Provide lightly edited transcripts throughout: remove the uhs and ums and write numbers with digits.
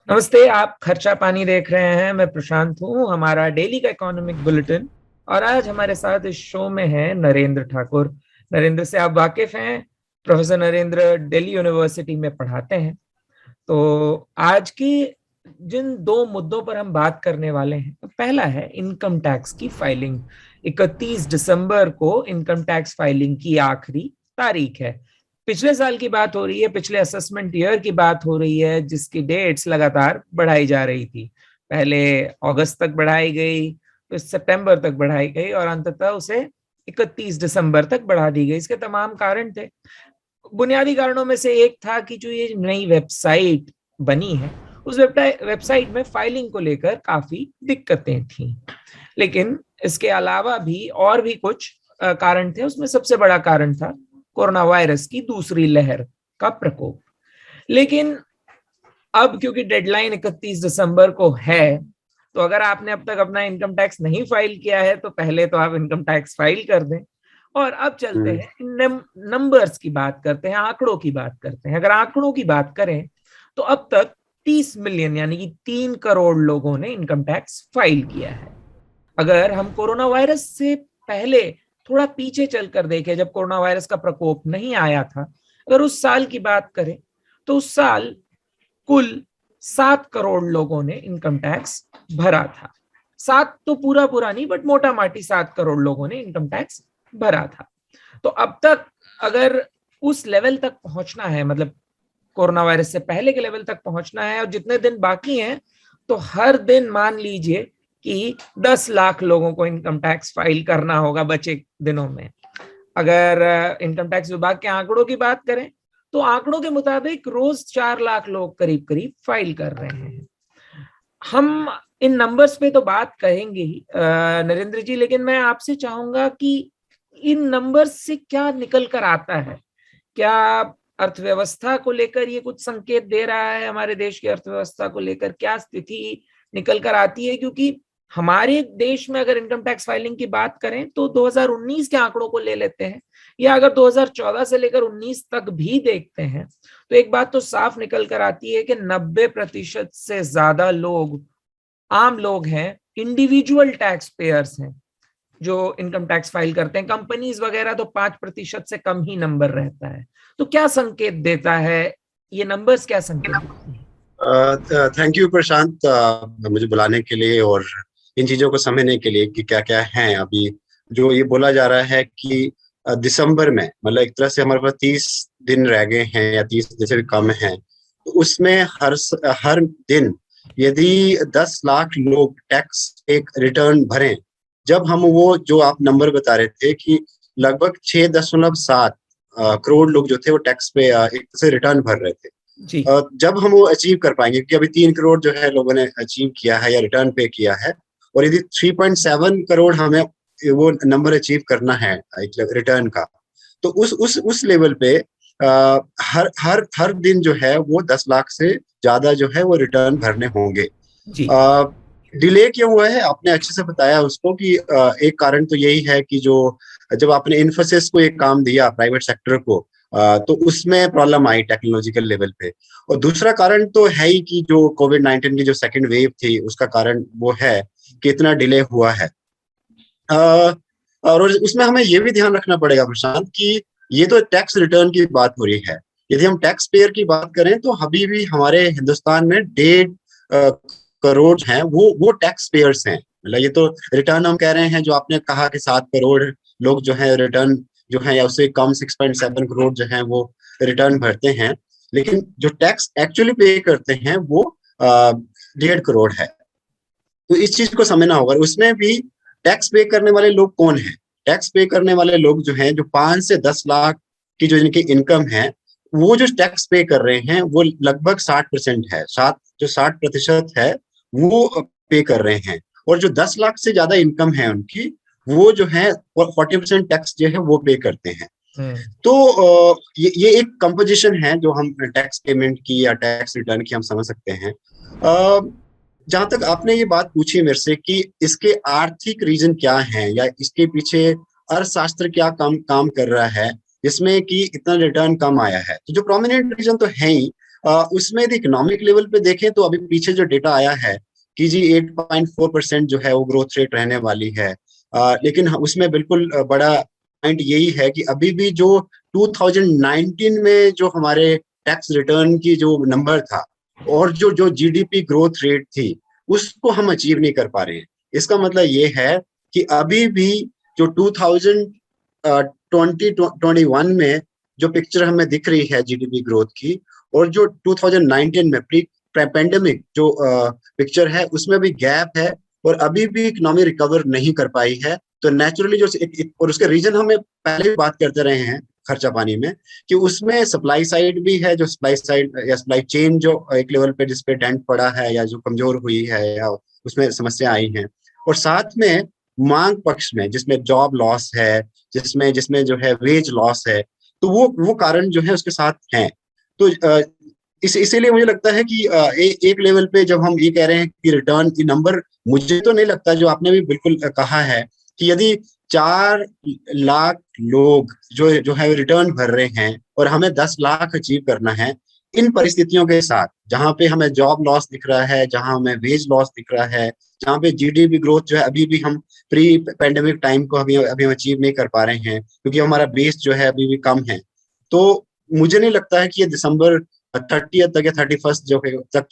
नमस्ते। आप खर्चा पानी देख रहे हैं। मैं प्रशांत हूँ, हमारा डेली का इकोनॉमिक बुलेटिन। और आज हमारे साथ इस शो में है नरेंद्र ठाकुर। नरेंद्र से आप वाकिफ हैं। प्रोफेसर नरेंद्र दिल्ली यूनिवर्सिटी में पढ़ाते हैं। तो आज की जिन दो मुद्दों पर हम बात करने वाले हैं, तो पहला है इनकम टैक्स की फाइलिंग। 31 दिसंबर को इनकम टैक्स फाइलिंग की आखिरी तारीख है। पिछले साल की बात हो रही है, पिछले असेसमेंट ईयर की बात हो रही है, जिसकी डेट्स लगातार बढ़ाई जा रही थी। पहले अगस्त तक बढ़ाई गई, फिर सितंबर तक बढ़ाई गई और अंततः उसे 31 दिसंबर तक बढ़ा दी गई। इसके तमाम कारण थे। बुनियादी कारणों में से एक था कि जो ये नई वेबसाइट बनी है, उस वेबसाइट में फाइलिंग को लेकर काफी दिक्कतें थी। लेकिन इसके अलावा भी और भी कुछ कारण थे। उसमें सबसे बड़ा कारण था कोरोना वायरस की दूसरी लहर का प्रकोप। लेकिन अब क्योंकि डेडलाइन 31 दिसंबर को है, तो अगर आपने अब तक अपना इनकम टैक्स नहीं फाइल किया है, तो पहले तो आप इनकम टैक्स फाइल कर दें। और अब चलते हम्म। हैं नंबर्स की बात करते हैं, आंकड़ों की बात करते हैं। अगर आंकड़ों की बात करें, तो अब तक 30 मिलियन यानी कि 3 करोड़ लोगों ने इनकम टैक्स फाइल किया है। अगर हम कोरोना वायरस से पहले थोड़ा पीछे चलकर देखें, जब कोरोना वायरस का प्रकोप नहीं आया था, अगर उस साल की बात करें, तो उस साल कुल 7 करोड़ लोगों ने इनकम टैक्स भरा था। सात तो पूरा पूरा नहीं, बट मोटा माटी 7 करोड़ लोगों ने इनकम टैक्स भरा था। तो अब तक अगर उस लेवल तक पहुंचना है, मतलब कोरोना वायरस से पहले के लेवल तक पहुंचना है, और जितने दिन बाकी हैं, तो हर दिन मान लीजिए कि 10 लाख लोगों को इनकम टैक्स फाइल करना होगा बचे दिनों में। अगर इनकम टैक्स विभाग के आंकड़ों की बात करें, तो आंकड़ों के मुताबिक रोज 4 लाख लोग करीब करीब फाइल कर रहे हैं। हम इन नंबर्स पे तो बात करेंगे ही नरेंद्र जी, लेकिन मैं आपसे चाहूंगा कि इन नंबर्स से क्या निकल कर आता है। क्या अर्थव्यवस्था को लेकर ये कुछ संकेत दे रहा है? हमारे देश की अर्थव्यवस्था को लेकर क्या स्थिति निकल कर आती है? क्योंकि हमारे देश में अगर इनकम टैक्स फाइलिंग की बात करें, तो 2019 के आंकड़ों को ले लेते हैं, या अगर 2014 से लेकर 19 तक भी देखते हैं, तो एक बात तो साफ निकल कर आती है कि 90% से ज्यादा लोग आम लोग हैं, इंडिविजुअल टैक्स पेयर्स हैं, जो इनकम टैक्स फाइल करते हैं। कंपनीज वगैरह तो 5% से कम ही नंबर रहता है। तो क्या संकेत देता है ये नंबर्स, क्या संकेत देते हैं? थैंक यू प्रशांत, मुझे बुलाने के लिए और इन चीजों को समझने के लिए कि क्या क्या है अभी जो ये बोला जा रहा है कि दिसंबर में, मतलब एक तरह से हमारे पास 30 दिन रह गए हैं या 30 दिन से भी कम है। तो उसमें हर दिन यदि 10 लाख लोग टैक्स एक रिटर्न भरें, जब हम वो जो आप नंबर बता रहे थे कि लगभग 6.7 करोड़ लोग जो थे वो टैक्स पे एक से रिटर्न भर रहे थे। जी। जब हम वो अचीव कर पाएंगे, क्योंकि अभी 3 करोड़ जो है लोगों ने अचीव किया है या रिटर्न पे किया है, और यदि 3.7 करोड़ हमें वो नंबर अचीव करना है रिटर्न का, तो उस लेवल पे हर हर हर दिन जो है वो 10 लाख से ज्यादा जो है वो रिटर्न भरने होंगे। जी। डिले क्यों हुआ है आपने अच्छे से बताया उसको कि एक कारण तो यही है कि जो जब आपने इन्फोसिस को एक काम दिया प्राइवेट सेक्टर को, तो उसमें प्रॉब्लम आई टेक्नोलॉजिकल लेवल पे। और दूसरा कारण तो है ही कि जो कोविड-19 की जो सेकंड वेव थी उसका कारण वो है कि इतना डिले हुआ है। अ, और उसमें हमें ये भी ध्यान रखना पड़ेगा प्रशांत कि ये तो टैक्स रिटर्न की बात हो रही है। यदि हम टैक्स पेयर की बात करें तो अभी भी हमारे हिंदुस्तान में 1.5 करोड़ हैं, वो टैक्स पेयर्स हैं। मतलब ये तो रिटर्न हम कह रहे हैं, जो आपने कहा कि 7 करोड़ लोग जो है रिटर्न जो है या उससे कम 6.7 करोड़ जो है वो रिटर्न भरते हैं, लेकिन जो टैक्स एक्चुअली पे करते हैं वो 1.5 करोड़ है। तो इस चीज को समझना होगा। उसमें भी टैक्स पे करने वाले लोग कौन हैं? टैक्स पे करने वाले लोग जो हैं, जो 5 से 10 लाख की जो इनकी इनकम है, वो जो टैक्स पे कर रहे हैं वो लगभग 60% है। 60% है वो पे कर रहे हैं। और जो 10 लाख से ज्यादा इनकम है उनकी, वो जो है 40% टैक्स जो है वो पे करते हैं। हम्म। तो ये एक कंपोजिशन है जो हम टैक्स पेमेंट की या टैक्स रिटर्न की हम समझ सकते हैं। जहां तक आपने ये बात पूछी मेरे से कि इसके आर्थिक रीजन क्या हैं या इसके पीछे अर्थशास्त्र क्या काम काम कर रहा है जिसमें कि इतना रिटर्न कम आया है, तो जो प्रोमिनेंट रीजन तो है ही, उसमें यदि इकोनॉमिक लेवल पे देखें तो अभी पीछे जो डेटा आया है कि जी 8.4% जो है वो ग्रोथ रेट रहने वाली है। लेकिन उसमें बिल्कुल बड़ा पॉइंट यही है कि अभी भी जो 2019 में जो हमारे टैक्स रिटर्न की जो नंबर था और जो जो जीडीपी ग्रोथ रेट थी उसको हम अचीव नहीं कर पा रहे हैं। इसका मतलब ये है कि अभी भी जो 2021 में जो पिक्चर हमें दिख रही है जीडीपी ग्रोथ की और जो 2019 में प्री पैंडेमिक जो पिक्चर है उसमें भी गैप है और अभी भी इकोनॉमी रिकवर नहीं कर पाई है। तो नेचुरली जो और उसके रीजन हमें पहले भी बात करते रहे हैं खर्चा पानी में कि उसमें सप्लाई साइड भी है, जो सप्लाई साइड या सप्लाई चेन जो एक लेवल पे जिसपे डेंट पड़ा है या जो कमजोर हुई है या उसमें समस्या आई है, और साथ में मांग पक्ष में जिसमें जॉब लॉस है, जिसमें जिसमें जो है वेज लॉस है, तो वो कारण जो है उसके साथ हैं। तो इसीलिए मुझे लगता है कि एक लेवल पे जब हम ये कह रहे हैं कि रिटर्न की नंबर, मुझे तो नहीं लगता, जो आपने भी बिल्कुल कहा है कि यदि 4 लाख लोग जो है रिटर्न भर रहे हैं और हमें 10 लाख अचीव करना है इन परिस्थितियों के साथ, जहां पे हमें जॉब लॉस दिख रहा है, जहां हमें वेज लॉस दिख रहा है, जहां पे जीडीपी ग्रोथ जो है अभी भी हम प्री पैंडेमिक टाइम को अभी हम अचीव नहीं कर पा रहे हैं क्योंकि हमारा बेस जो है अभी भी कम है। तो मुझे नहीं लगता है कि ये दिसंबर 30 तक या 31 जो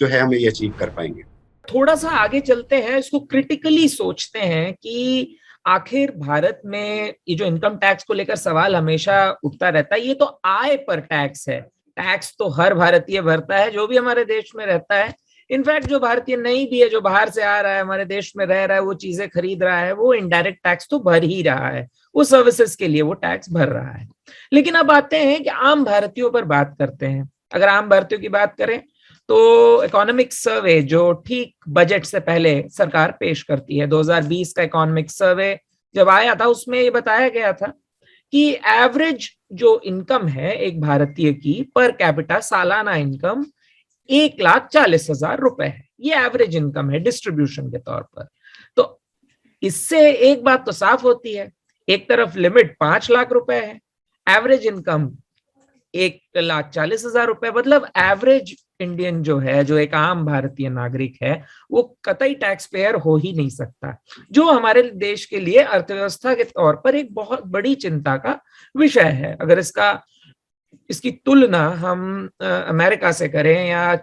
है हम ये अचीव कर पाएंगे। थोड़ा सा आगे चलते हैं, इसको क्रिटिकली सोचते हैं कि आखिर भारत में ये जो इनकम टैक्स को लेकर सवाल हमेशा उठता रहता है, ये तो आय पर टैक्स है। टैक्स तो हर भारतीय भरता है जो भी हमारे देश में रहता है। इनफैक्ट जो भारतीय नहीं भी है, जो बाहर से आ रहा है, हमारे देश में रह रहा है, वो चीजें खरीद रहा है, वो इनडायरेक्ट टैक्स तो भर ही रहा है, वो सर्विसेज के लिए वो टैक्स भर रहा है। लेकिन अब आते हैं कि आम भारतीयों पर बात करते हैं। अगर आम भारतीयों की बात करें तो इकोनॉमिक सर्वे जो ठीक बजट से पहले सरकार पेश करती है, 2020 का इकोनॉमिक सर्वे जब आया था उसमें ये बताया गया था कि एवरेज जो इनकम है एक भारतीय की पर कैपिटा सालाना इनकम 1,40,000 रुपए है। ये एवरेज इनकम है डिस्ट्रीब्यूशन के तौर पर। तो इससे एक बात तो साफ होती है, एक तरफ लिमिट 5 लाख रुपए है, एवरेज इनकम 1,40,000 रुपए, मतलब एवरेज इंडियन जो है, जो एक आम भारतीय नागरिक है, वो कतई टैक्स पेयर हो ही नहीं सकता, जो हमारे देश के लिए अर्थव्यवस्था के तौर पर एक बहुत बड़ी चिंता का विषय है। अगर इसकी तुलना हम अमेरिका से करें या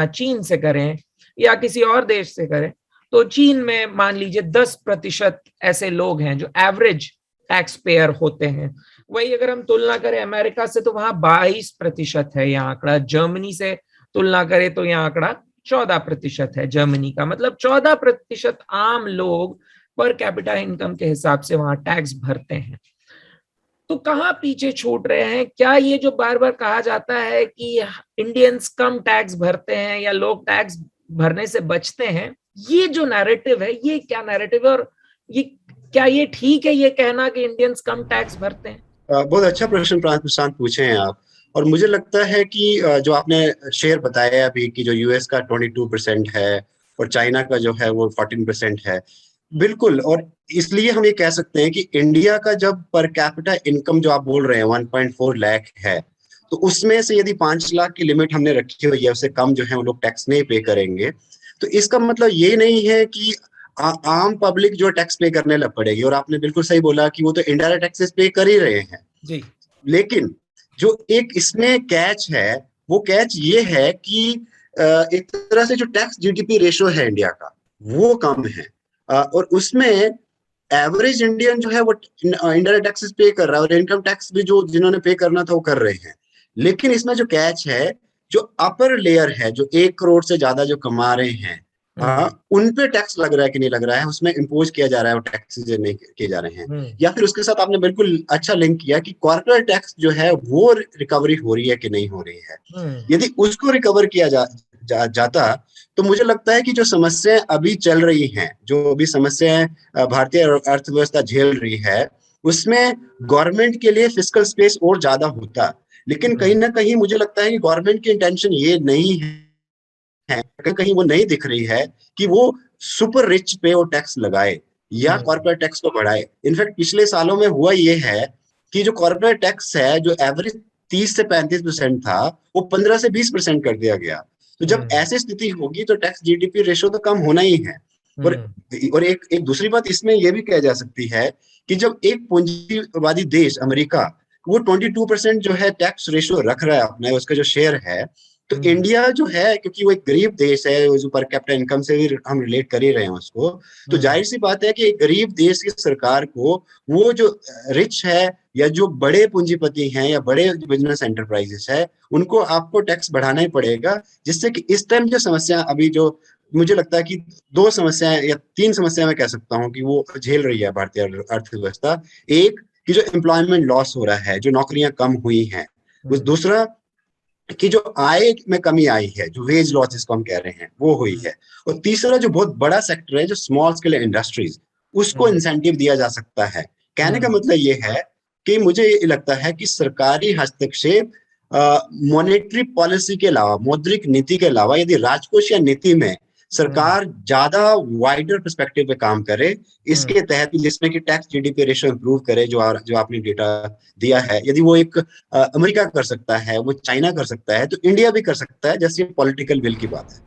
चीन से करें या किसी और देश से करें, तो चीन में मान लीजिए 10% ऐसे लोग हैं जो एवरेज टैक्स पेयर होते हैं। वही अगर हम तुलना करें अमेरिका से तो वहां 22% है यह आंकड़ा। जर्मनी से तुलना करें तो यह आंकड़ा 14% है जर्मनी का। मतलब 14% आम लोग पर कैपिटा इनकम के हिसाब से वहां टैक्स भरते हैं। तो कहाँ पीछे छूट रहे हैं? क्या ये जो बार बार कहा जाता है कि इंडियंस कम टैक्स भरते हैं या लोग टैक्स भरने से बचते हैं, ये जो नैरेटिव है, ये क्या नैरेटिव है? और ये क्या ये ठीक है ये कहना कि इंडियंस कम टैक्स भरते हैं? बहुत अच्छा प्रश्न प्रशांत पूछे हैं आप। और मुझे लगता है कि जो आपने शेयर बताया अभी कि जो यूएस का 22% है और चाइना का जो है वो 14% है, बिल्कुल। और इसलिए हम ये कह सकते हैं कि इंडिया का जब पर कैपिटा इनकम जो आप बोल रहे हैं 1.4 लाख है, तो उसमें से यदि 5 लाख की लिमिट हमने रखी हुई है, उससे कम जो है वो लोग टैक्स नहीं पे करेंगे, तो इसका मतलब ये नहीं है कि आम पब्लिक जो टैक्स पे करने लग पड़ेगी। और आपने बिल्कुल सही बोला कि वो तो इनडायरेक्ट टैक्सेस पे कर ही रहे हैं जी। लेकिन जो एक इसमें कैच है, वो कैच ये है कि एक तरह से जो टैक्स जीडीपी रेशो है इंडिया का वो कम है, और उसमें एवरेज इंडियन जो है वो इंडायरेक्ट टैक्सेस पे कर रहा है और इनकम टैक्स भी जो जिन्होंने पे करना था वो कर रहे हैं। लेकिन इसमें जो कैच है, जो अपर लेयर है, जो 1 करोड़ से ज्यादा जो कमा रहे हैं, उन पे टैक्स लग रहा है कि नहीं लग रहा है, उसमें इम्पोज किया जा रहा है, वो टैक्सेस नहीं किए जा रहे हैं। या फिर उसके साथ आपने बिल्कुल अच्छा लिंक किया कि कॉर्पोरेट टैक्स जो है वो रिकवरी हो रही है कि नहीं हो रही है। यदि उसको रिकवर किया जाता तो मुझे लगता है कि जो समस्याएं अभी चल रही हैं, जो अभी समस्याएं भारतीय अर्थव्यवस्था झेल रही है, उसमें गवर्नमेंट के लिए फिस्कल स्पेस और ज्यादा होता। लेकिन कहीं ना कहीं मुझे लगता है कि गवर्नमेंट की इंटेंशन ये नहीं है, कहीं वो नहीं दिख रही है कि वो सुपर रिच पे वो टैक्स लगाए या कॉर्पोरेट टैक्स को बढ़ाए। इनफैक्ट पिछले सालों में हुआ ये है कि जो कॉर्पोरेट टैक्स है, जो एवरेज 30 से 35% था वो 15 से 20% कर दिया गया। तो जब ऐसी स्थिति होगी तो टैक्स जीडीपी रेशो तो कम होना ही है। और एक दूसरी बात इसमें यह भी कही जा सकती है कि जब एक पूंजीवादी देश अमेरिका वो 22% जो है टैक्स रेशो रख रहा है अपना, उसका जो शेयर है, तो इंडिया जो है क्योंकि वो एक गरीब देश है, जो पर कैपिटा इनकम से भी हम रिलेट कर ही रहे हैं उसको, तो जाहिर सी बात है कि एक गरीब देश की सरकार को वो जो रिच है या जो बड़े पूंजीपति हैं या बड़े बिजनेस एंटरप्राइजेस है उनको आपको टैक्स बढ़ाना ही पड़ेगा, जिससे कि इस टाइम जो समस्या अभी जो मुझे लगता है कि 2 समस्याएं या 3 समस्या मैं कह सकता हूं कि वो झेल रही है भारतीय अर्थव्यवस्था। एक कि जो एम्प्लॉयमेंट लॉस हो रहा है, जो नौकरियां कम हुई हैं, उस दूसरा कि जो आय में कमी आई है, जो वेज लॉस जिसको हम कह रहे हैं वो हुई है, और तीसरा जो बहुत बड़ा सेक्टर है जो स्मॉल स्केल इंडस्ट्रीज, उसको इंसेंटिव दिया जा सकता है। कहने का मतलब ये है कि मुझे ये लगता है कि सरकारी हस्तक्षेप मॉनेटरी पॉलिसी के अलावा, मौद्रिक नीति के अलावा, यदि राजकोष या नीति में सरकार ज्यादा वाइडर पर्सपेक्टिव पे काम करे, इसके तहत जिसमें कि टैक्स जीडीपी रेशो इंप्रूव करे, जो आपने डेटा दिया है, यदि वो एक अमेरिका कर सकता है, वो चाइना कर सकता है, तो इंडिया भी कर सकता है, जैसे पॉलिटिकल विल की बात है।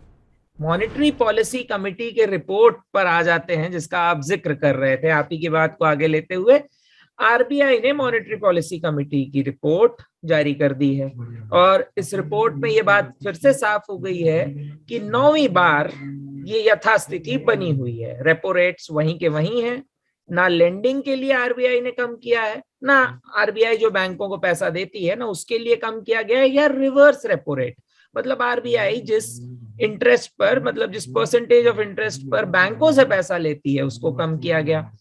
मॉनेटरी पॉलिसी कमेटी के रिपोर्ट पर आ जाते हैं जिसका आप जिक्र कर रहे थे। आप ही की बात को आगे लेते हुए आरबीआई ने मॉनेटरी पॉलिसी कमेटी की रिपोर्ट जारी कर दी है और इस रिपोर्ट में यह बात फिर से साफ हो गई है कि 9वीं बार ये यथास्थिति बनी हुई है। रेपो रेट्स वहीं के वहीं हैं, ना लेंडिंग के लिए आरबीआई ने कम किया है, ना आरबीआई जो बैंकों को पैसा देती है ना उसके लिए कम किया गया है, या रिवर्स रेपो रेट, मतलब आरबीआई जिस इंटरेस्ट पर, मतलब जिस परसेंटेज ऑफ इंटरेस्ट पर बैंकों से पैसा लेती है उसको कम किया गया।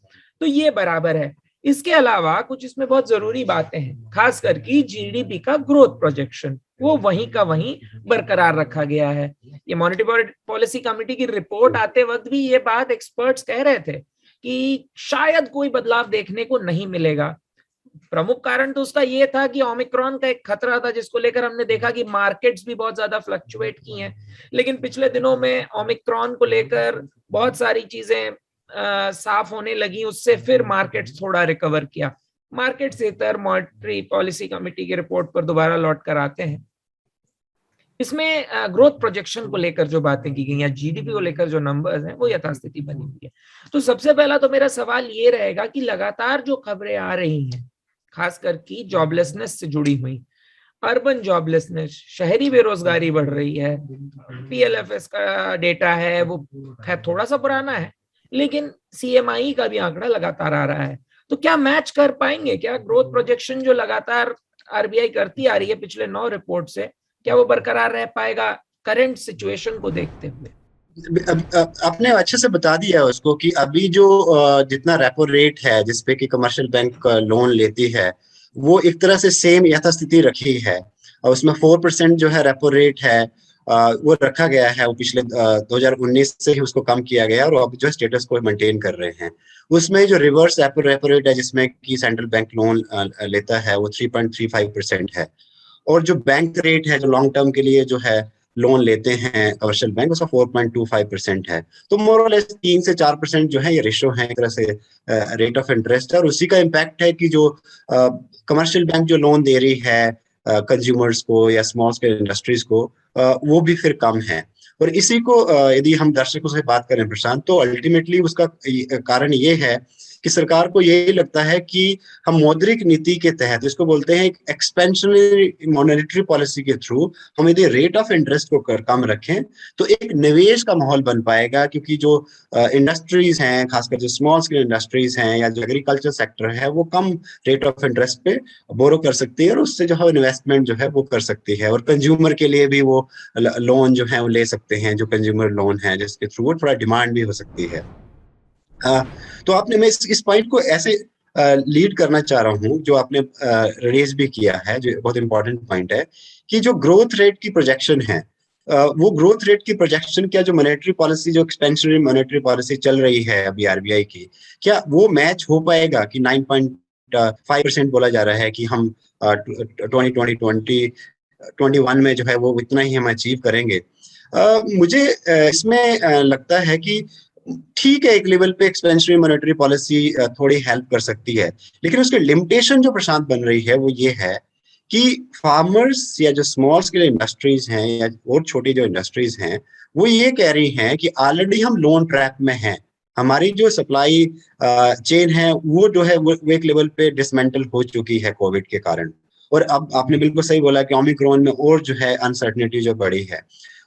तो ये बराबर है। इसके अलावा कुछ इसमें बहुत जरूरी बातें हैं, खास करके जीडीपी का ग्रोथ प्रोजेक्शन वो वहीं का वहीं बरकरार रखा गया है। ये मॉनेटरी पॉलिसी कमेटी की रिपोर्ट आते वक्त भी ये बात एक्सपर्ट्स कह रहे थे कि शायद कोई बदलाव देखने को नहीं मिलेगा। प्रमुख कारण तो उसका ये था कि ओमिक्रॉन का एक खतरा था, जिसको लेकर हमने देखा कि मार्केट्स भी बहुत ज्यादा फ्लक्चुएट की हैं। लेकिन पिछले दिनों में ओमिक्रॉन को लेकर बहुत सारी चीजें साफ होने लगी, उससे फिर मार्केट थोड़ा रिकवर किया। मार्केट से इतर मॉनेटरी पॉलिसी कमेटी की रिपोर्ट पर दोबारा लौट कर आते हैं। इसमें ग्रोथ प्रोजेक्शन को लेकर जो बातें की गई या जीडीपी को लेकर जो नंबर्स हैं वो यथास्थिति बनी हुई है। तो सबसे पहला तो मेरा सवाल ये रहेगा कि लगातार जो खबरें आ रही हैं, खासकर की जॉबलेसनेस से जुड़ी हुई, अर्बन जॉबलेसनेस, शहरी बेरोजगारी बढ़ रही है, पीएलएफएस का डेटा है वो खैर थोड़ा सा पुराना है, लेकिन सीएमआई का भी आंकड़ा लगातार आ रहा है, तो क्या मैच कर पाएंगे? क्या ग्रोथ प्रोजेक्शन जो लगातार आरबीआई करती आ रही है पिछले 9 रिपोर्ट से, क्या वो बरकरार रह पाएगा करंट सिचुएशन को देखते हुए? आपने अच्छे से बता दिया है उसको कि अभी जो जितना रेपो रेट है जिसपे कि कमर्शियल बैंक लोन लेती है, वो एक तरह से सेम यथास्थिति रखी है, और उसमें 4% जो है रेपो रेट है वो रखा गया है। वो पिछले 2019 से ही उसको कम किया गया और अब जो स्टेटस को मेंटेन कर रहे हैं। उसमें जो रिवर्स रेपो रेट है जिसमें कि सेंट्रल बैंक लोन लेता है वो 3.35% है, और जो बैंक रेट है जो लॉन्ग टर्म के लिए जो है लोन लेते हैं कमर्शियल बैंक, उसका 4.25% है। तो मोर और लेस 3 से 4% जो है ये रेशो है एक तरह से रेट ऑफ इंटरेस्ट है, और उसी का इम्पैक्ट है कि जो कमर्शियल बैंक जो लोन दे रही है कंज्यूमर्स को या स्मॉल स्केल इंडस्ट्रीज को, वो भी फिर कम है। और इसी को यदि हम दर्शकों से बात करें प्रशांत, तो अल्टीमेटली उसका कारण ये है कि सरकार को यही लगता है कि हम मौद्रिक नीति के तहत, इसको बोलते हैं एक्सपेंशनरी मॉनेटरी पॉलिसी के थ्रू, हम यदि रेट ऑफ इंटरेस्ट को कम रखें तो एक निवेश का माहौल बन पाएगा, क्योंकि जो इंडस्ट्रीज हैं, खासकर जो स्मॉल स्केल इंडस्ट्रीज हैं या जो एग्रीकल्चर सेक्टर है, वो कम रेट ऑफ इंटरेस्ट पे बोरो कर सकती है और उससे जो है इन्वेस्टमेंट जो है वो कर सकती है। और कंज्यूमर के लिए भी वो लोन जो है वो ले सकते हैं, जो कंज्यूमर लोन है जिसके थ्रू वो थोड़ा डिमांड भी हो सकती है। तो आपने, मैं इस पॉइंट को ऐसे लीड करना चाह रहा हूं जो आपने रेज भी किया है, जो बहुत इंपॉर्टेंट पॉइंट है कि जो ग्रोथ रेट की प्रोजेक्शन है, वो ग्रोथ रेट की प्रोजेक्शन क्या जो मॉनेटरी पॉलिसी, जो एक्सपेंशनरी मॉनेटरी पॉलिसी चल रही है अभी आरबीआई की, क्या वो मैच हो पाएगा कि 9.5% बोला जा रहा है कि हम 2021 में जो है वो इतना ही हम अचीव करेंगे। मुझे इसमें लगता है कि ठीक है, एक लेवल पे एक्सपेंशनरी मॉनेटरी पॉलिसी थोड़ी हेल्प कर सकती है, लेकिन उसकी लिमिटेशन जो प्रशांत बन रही है वो ये है कि फार्मर्स या जो स्मॉल स्केल इंडस्ट्रीज हैं या और छोटी जो इंडस्ट्रीज हैं, वो ये कह रही हैं कि ऑलरेडी हम लोन ट्रैप में हैं, हमारी जो सप्लाई चेन है वो जो है वो एक लेवल पे डिसमेंटल हो चुकी है कोविड के कारण। और अब आपने बिल्कुल सही बोला कि ओमिक्रॉन में और जो है अनसर्टनिटी जो बढ़ी है,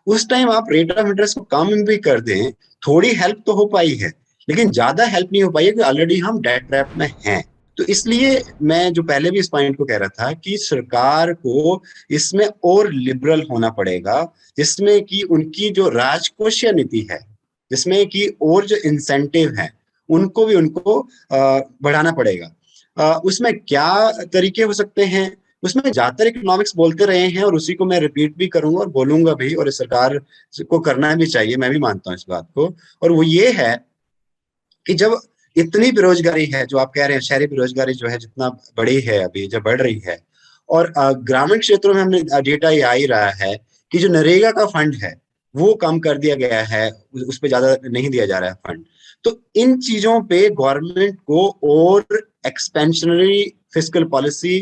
उस टाइम आप रेट ऑफ इंटरेस्ट को कम भी कर दें, थोड़ी हेल्प तो हो पाई है, लेकिन ज्यादा हेल्प नहीं हो पाई है कि ऑलरेडी हम डेट ट्रैप में हैं। तो इसलिए मैं जो पहले भी इस पॉइंट को कह रहा था कि सरकार को इसमें और लिबरल होना पड़ेगा, जिसमें कि उनकी जो राजकोषीय नीति है, जिसमें कि और जो इंसेंटिव है उनको भी उनको बढ़ाना पड़ेगा। उसमें क्या तरीके हो सकते हैं, उसमें ज्यादातर इकोनॉमिक्स बोलते रहे हैं और उसी को मैं रिपीट भी करूंगा और बोलूंगा भी, और सरकार को करना भी चाहिए, मैं भी मानता हूँ इस बात को। और वो ये है कि जब इतनी बेरोजगारी है, जो आप कह रहे हैं शहरी बेरोजगारी जो है जितना बड़ी है अभी, जब बढ़ रही है, और ग्रामीण क्षेत्रों में हमने डेटा ये आ ही रहा है कि जो नरेगा का फंड है वो कम कर दिया गया है, उस पर ज्यादा नहीं दिया जा रहा है फंड। तो इन चीजों पे गवर्नमेंट को और एक्सपेंशनरी फिस्कल पॉलिसी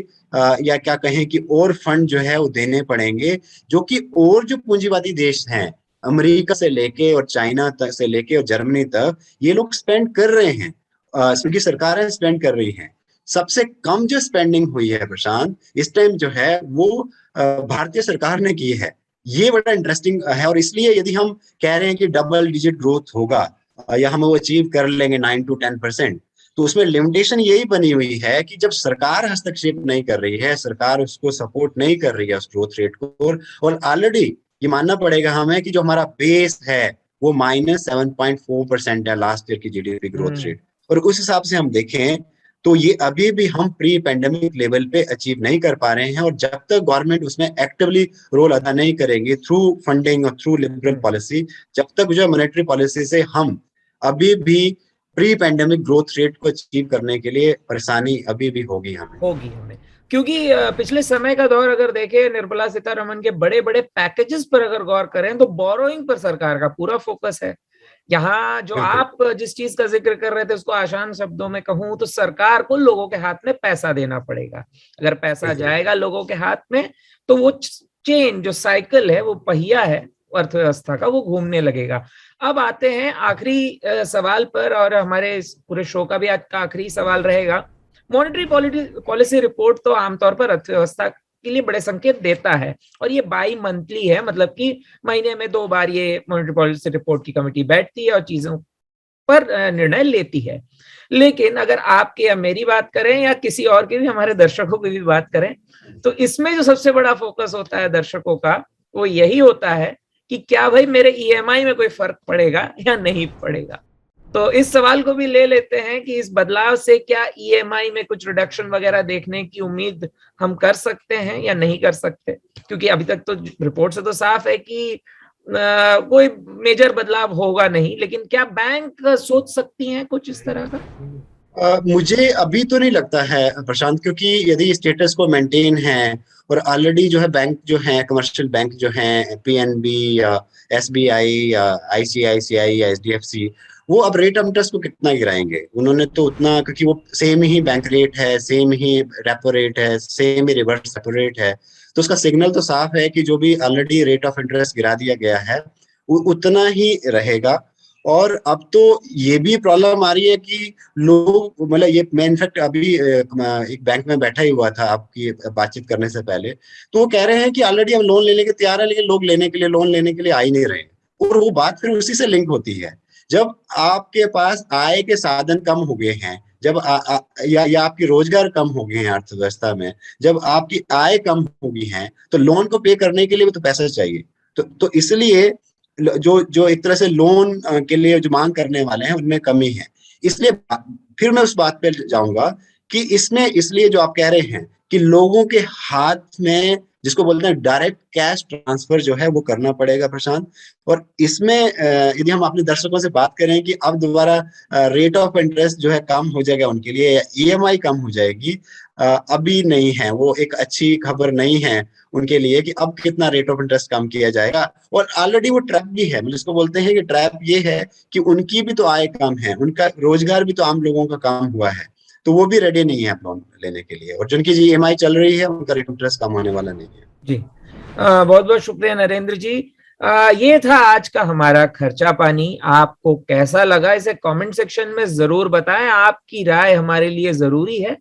या क्या कहें कि और फंड जो है वो देने पड़ेंगे, जो कि और जो पूंजीवादी देश हैं, अमेरिका से लेके और चाइना तक से लेके और जर्मनी तक, ये लोग स्पेंड कर रहे हैं, उनकी सरकारें स्पेंड कर रही हैं। सबसे कम जो स्पेंडिंग हुई है प्रशांत इस टाइम जो है वो भारतीय सरकार ने की है। ये बड़ा इंटरेस्टिंग है, और इसलिए यदि हम कह रहे हैं कि डबल डिजिट ग्रोथ होगा या हम वो अचीव कर लेंगे 9 to 10%, तो उसमें लिमिटेशन यही बनी हुई है कि जब सरकार हस्तक्षेप नहीं कर रही है, सरकार उसको सपोर्ट नहीं कर रही है उस ग्रोथ रेट को, और ऑलरेडी ये मानना पड़ेगा हमें कि जो हमारा बेस है वो -7.4% है लास्ट ईयर की जीडीपी ग्रोथ रेट। और उस हिसाब से हम देखें तो ये अभी भी हम प्री पेंडेमिक लेवल पे अचीव नहीं कर पा रहे हैं, और जब तक गवर्नमेंट उसमें एक्टिवली रोल अदा नहीं करेंगे थ्रू फंडिंग और थ्रू लिबरल पॉलिसी, जब तक जो मॉनेटरी पॉलिसी से हम अभी भी प्री पेंडेमिक ग्रोथ रेट को अचीव करने के लिए परेशानी अभी भी होगी हमें। क्योंकि पिछले समय का दौर अगर देखें, निर्मला सीतारमण के बड़े बड़े पैकेजेस पर अगर गौर करें तो बोरोइंग पर सरकार का पूरा फोकस है। यहाँ जो आप जिस चीज का जिक्र कर रहे थे उसको आसान शब्दों में कहूं तो सरकार को लोगों के हाथ में पैसा देना पड़ेगा। अगर पैसा जाएगा लोगों के हाथ में तो वो चेन जो साइकिल है, वो पहिया है अर्थव्यवस्था का, वो घूमने लगेगा। अब आते हैं आखिरी सवाल पर, और हमारे इस पूरे शो का भी आज का आखिरी सवाल रहेगा। मॉनेटरी पॉलिसी रिपोर्ट तो आमतौर पर अर्थव्यवस्था के लिए बड़े संकेत देता है, और ये बाई मंथली है, मतलब कि महीने में 2 बार ये मॉनेटरी पॉलिसी रिपोर्ट की कमेटी बैठती है और चीजों पर निर्णय लेती है। लेकिन अगर आपके या मेरी बात करें या किसी और की भी, हमारे दर्शकों की भी बात करें, तो इसमें जो सबसे बड़ा फोकस होता है दर्शकों का, वो यही होता है कि क्या भाई मेरे ईएमआई में कोई फर्क पड़ेगा या नहीं पड़ेगा। तो इस सवाल को भी ले लेते हैं कि इस बदलाव से क्या ईएमआई में कुछ रिडक्शन वगैरह देखने की उम्मीद हम कर सकते हैं या नहीं कर सकते, क्योंकि अभी तक तो रिपोर्ट से तो साफ है कि कोई मेजर बदलाव होगा नहीं, लेकिन क्या बैंक सोच सकती हैं कुछ इस तरह का? मुझे अभी तो नहीं लगता है प्रशांत, क्योंकि यदि स्टेटस को मेंटेन है और ऑलरेडी जो है बैंक जो है, कमर्शियल बैंक जो है, पीएनबी या एसबीआई या आईसीआईसीआई या एचडीएफसी, वो अब रेट ऑफ इंटरेस्ट को कितना गिराएंगे? उन्होंने तो उतना, क्योंकि वो सेम ही बैंक रेट है, सेम ही रेपो रेट है, सेम ही रिवर्स रेपो रेट है, तो उसका सिग्नल तो साफ है कि जो भी ऑलरेडी रेट ऑफ इंटरेस्ट गिरा दिया गया है वो उतना ही रहेगा। और अब तो ये भी प्रॉब्लम आ रही है कि लोग, मतलब ये मैं इनफैक्ट अभी एक बैंक में बैठा ही हुआ था आपकी बातचीत करने से पहले, तो वो कह रहे हैं कि ऑलरेडी हम लोन लेने के तैयार है, लेकिन लोग लोन लेने के लिए आ ही नहीं रहे। और वो बात फिर उसी से लिंक होती है, जब आपके पास आय के साधन कम हो गए हैं, जब या आपकी रोजगार कम हो गए हैं अर्थव्यवस्था में, जब आपकी आय कम हो गई है, तो लोन को पे करने के लिए भी तो पैसा चाहिए। तो इसलिए जो जो एक तरह से लोन के लिए जो मांग करने वाले हैं उनमें कमी है। इसलिए फिर मैं उस बात पे जाऊंगा कि इसमें इसलिए जो आप कह रहे हैं कि लोगों के हाथ में, जिसको बोलते हैं डायरेक्ट कैश ट्रांसफर जो है वो करना पड़ेगा प्रशांत। और इसमें यदि हम अपने दर्शकों से बात करें कि अब दोबारा रेट ऑफ इंटरेस्ट जो है कम हो जाएगा उनके लिए, या ईएमआई कम हो जाएगी, अभी नहीं है, वो एक अच्छी खबर नहीं है उनके लिए कि अब कितना रेट ऑफ इंटरेस्ट कम किया जाएगा। और ऑलरेडी वो ट्रैप भी है, मतलब इसको बोलते हैं कि ट्रैप ये है कि उनकी भी तो आय कम है, उनका रोजगार भी तो आम लोगों का कम हुआ है। तो वो भी रेडी नहीं है लोन लेने के लिए, और जिनकी EMI चल रही है उनका इंटरेस्ट कम होने वाला नहीं है। जी, बहुत बहुत शुक्रिया नरेंद्र जी। ये था आज का हमारा खर्चा पानी। आपको कैसा लगा इसे कमेंट सेक्शन में जरूर बताएं। आपकी राय हमारे लिए जरूरी है।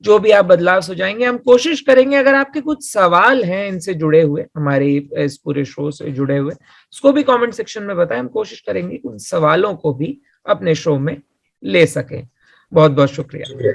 जो भी आप बदलाव सुझाएंगे हम कोशिश करेंगे, अगर आपके कुछ सवाल हैं इनसे जुड़े हुए, हमारे इस पूरे शो से जुड़े हुए, उसको भी कमेंट सेक्शन में बताएं। हम कोशिश करेंगे उन सवालों को भी अपने शो में ले सकें। बहुत बहुत शुक्रिया।